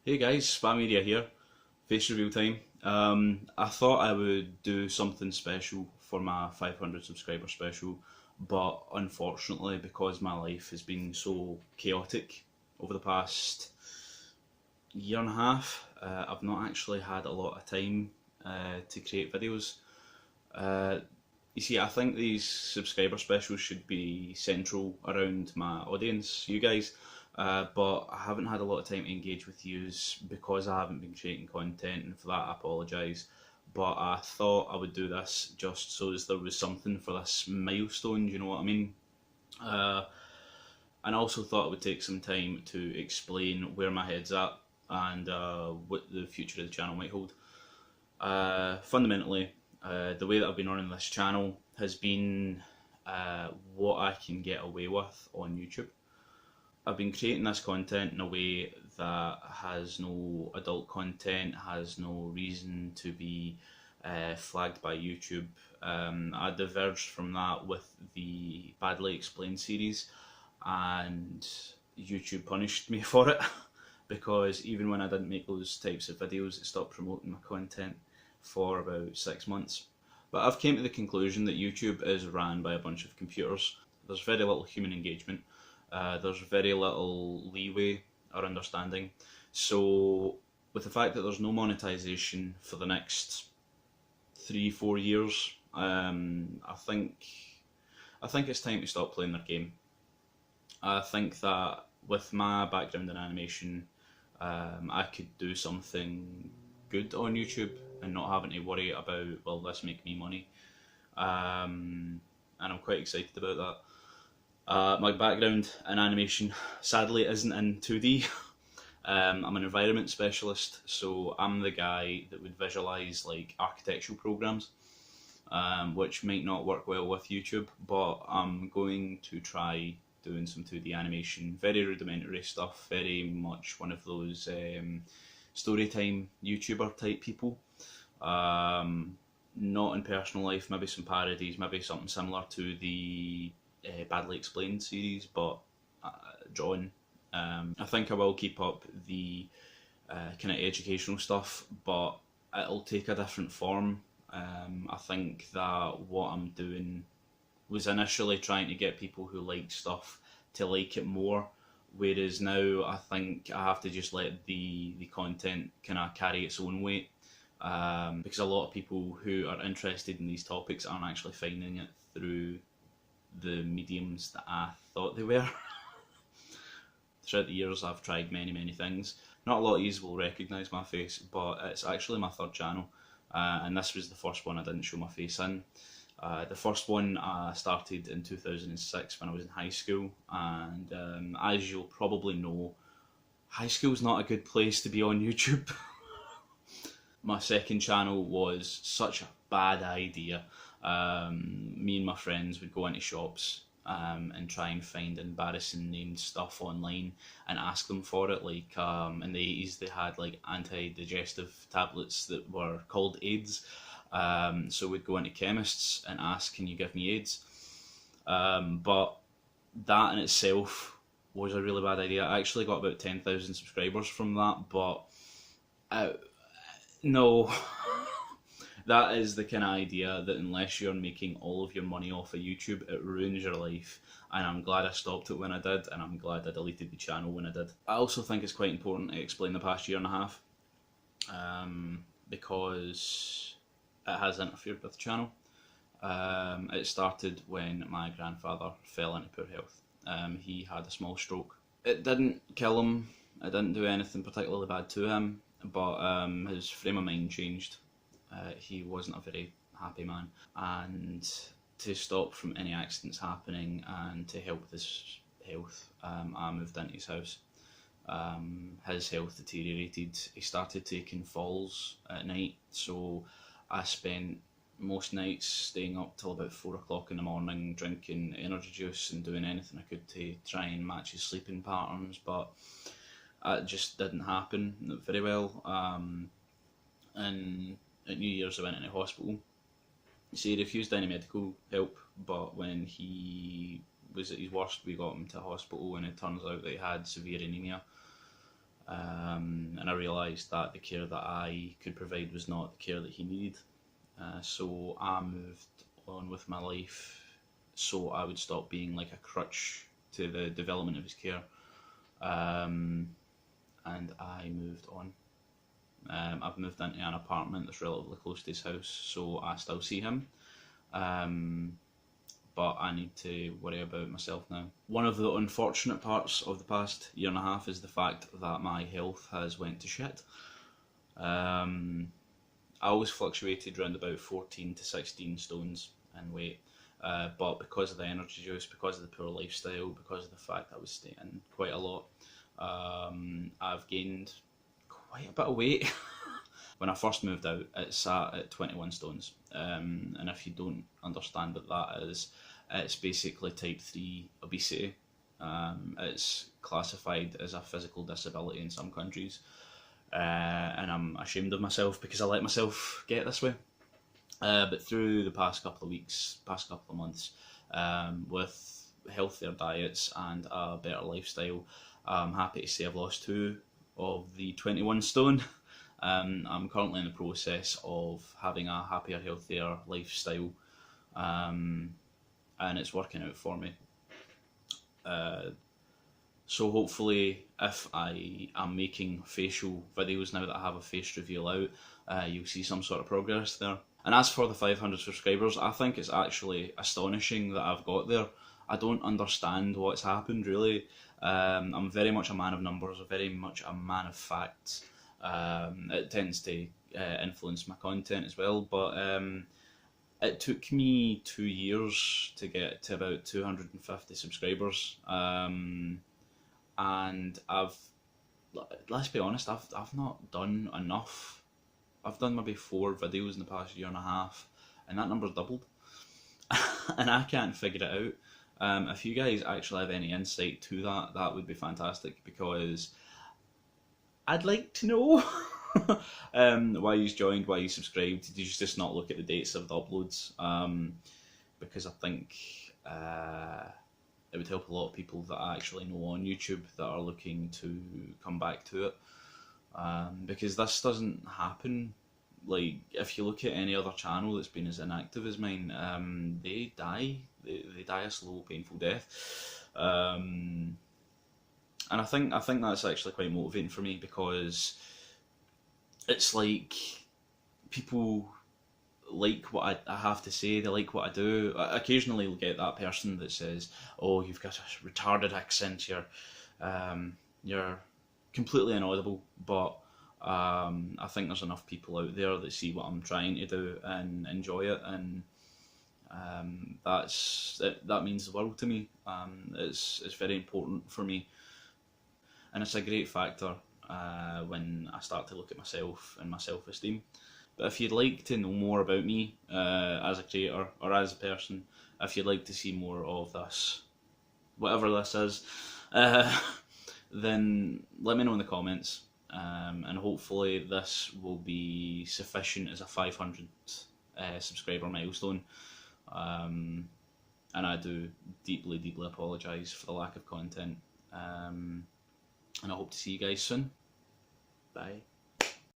Hey guys, sphamedia here, face reveal time. I thought I would do something special for my 500 subscriber special, but unfortunately, because my life has been so chaotic over the past year and a half, I've not actually had a lot of time to create videos. Uh, you see, I think these subscriber specials should be central around my audience, you guys, but I haven't had a lot of time to engage with yous because I haven't been creating content, and for that I apologise. But I thought I would do this just so as there was something for this milestone, you know what I mean? Uh, and I also thought I would take some time to explain where my head's at and what the future of the channel might hold. Fundamentally, the way that I've been running this channel has been what I can get away with on YouTube. I've been creating this content in a way that has no adult content, has no reason to be flagged by YouTube. I diverged from that with the Badly Explained series, and YouTube punished me for it because even when I didn't make those types of videos, it stopped promoting my content for about 6 months. But I've came to the conclusion that YouTube is ran by a bunch of computers. There's very little human engagement. There's very little leeway or understanding. So with the fact that there's no monetization for the next 3-4 years, I think it's time to stop playing their game. I think that with my background in animation, I could do something good on YouTube and not having to worry about, will this make me money? And I'm quite excited about that. My background in animation sadly isn't in 2D. I'm an environment specialist, so I'm the guy that would visualise like architectural programs, which might not work well with YouTube, but I'm going to try doing some 2D animation, very rudimentary stuff, very much one of those storytime YouTuber type people. Not in personal life, maybe some parodies, maybe something similar to the Badly Explained series, but drawing. I think I will keep up the kind of educational stuff, but it'll take a different form. I think that what I'm doing was initially trying to get people who like stuff to like it more, whereas now I think I have to just let the content kind of carry its own weight, because a lot of people who are interested in these topics aren't actually finding it through the mediums that I thought they were. Throughout the years I've tried many things. Not a lot of you will recognise my face, but it's actually my third channel, and this was the first one I didn't show my face in. The first one I started in 2006 when I was in high school, and as you'll probably know, high school's not a good place to be on YouTube. My second channel was such a bad idea. Me and my friends would go into shops and try and find embarrassing named stuff online and ask them for it. Like in the 80s they had like anti-digestive tablets that were called AIDS. So we'd go into chemists and ask, can you give me AIDS? But that in itself was a really bad idea. I actually got about 10,000 subscribers from that, but no. That is the kind of idea that unless you're making all of your money off of YouTube, it ruins your life. And I'm glad I stopped it when I did, and I'm glad I deleted the channel when I did. I also think it's quite important to explain the past year and a half, because it has interfered with the channel. It started when my grandfather fell into poor health. He had a small stroke. It didn't kill him, it didn't do anything particularly bad to him, but his frame of mind changed. He wasn't a very happy man, and to stop from any accidents happening and to help with his health, I moved into his house. His health deteriorated. He started taking falls at night, so I spent most nights staying up till about 4 o'clock in the morning drinking energy juice and doing anything I could to try and match his sleeping patterns, but it just didn't happen very well. And at New Year's I went into hospital. So he refused any medical help, but when he was at his worst we got him to hospital, and it turns out that he had severe anemia. and I realised that the care that I could provide was not the care that he needed. So I moved on with my life so I would stop being like a crutch to the development of his care. And I moved on. I've moved into an apartment that's relatively close to his house, so I still see him. But I need to worry about myself now. One of the unfortunate parts of the past year and a half is the fact that my health has went to shit. I always fluctuated around about 14 to 16 stones in weight, but because of the energy juice, because of the poor lifestyle, because of the fact that I was staying quite a lot, I've gained quite a bit of weight. When I first moved out, it sat at 21 stones. And if you don't understand what that is, it's basically type 3 obesity. It's classified as a physical disability in some countries. And I'm ashamed of myself because I let myself get this way. But through the past couple of weeks, past couple of months, with healthier diets and a better lifestyle, I'm happy to say I've lost 2 of the 21 stone. I'm currently in the process of having a happier, healthier lifestyle, and it's working out for me. So hopefully, if I am making facial videos now that I have a face reveal out, you'll see some sort of progress there. And as for the 500 subscribers, I think it's actually astonishing that I've got there. I don't understand what's happened really. I'm very much a man of numbers, very much a man of facts. It tends to influence my content as well, but it took me 2 years to get to about 250 subscribers, and let's be honest, I've not done enough. I've done maybe 4 videos in the past year and a half, and that number's doubled, and I can't figure it out. If you guys actually have any insight to that, that would be fantastic, because I'd like to know why you joined, why you subscribed. Did you just not look at the dates of the uploads? Because I think it would help a lot of people that I actually know on YouTube that are looking to come back to it. Because this doesn't happen. Like, if you look at any other channel that's been as inactive as mine, they die. They die a slow, painful death. And I think that's actually quite motivating for me, because it's like people like what I have to say, they like what I do. I occasionally will get that person that says, "Oh, you've got a retarded accent, you're completely inaudible," but I think there's enough people out there that see what I'm trying to do and enjoy it, and that means the world to me. It's very important for me, and it's a great factor when I start to look at myself and my self-esteem. But if you'd like to know more about me as a creator or as a person, if you'd like to see more of this, whatever this is, then let me know in the comments, and hopefully this will be sufficient as a 500 subscriber milestone. And I do deeply apologise for the lack of content, and I hope to see you guys soon. Bye.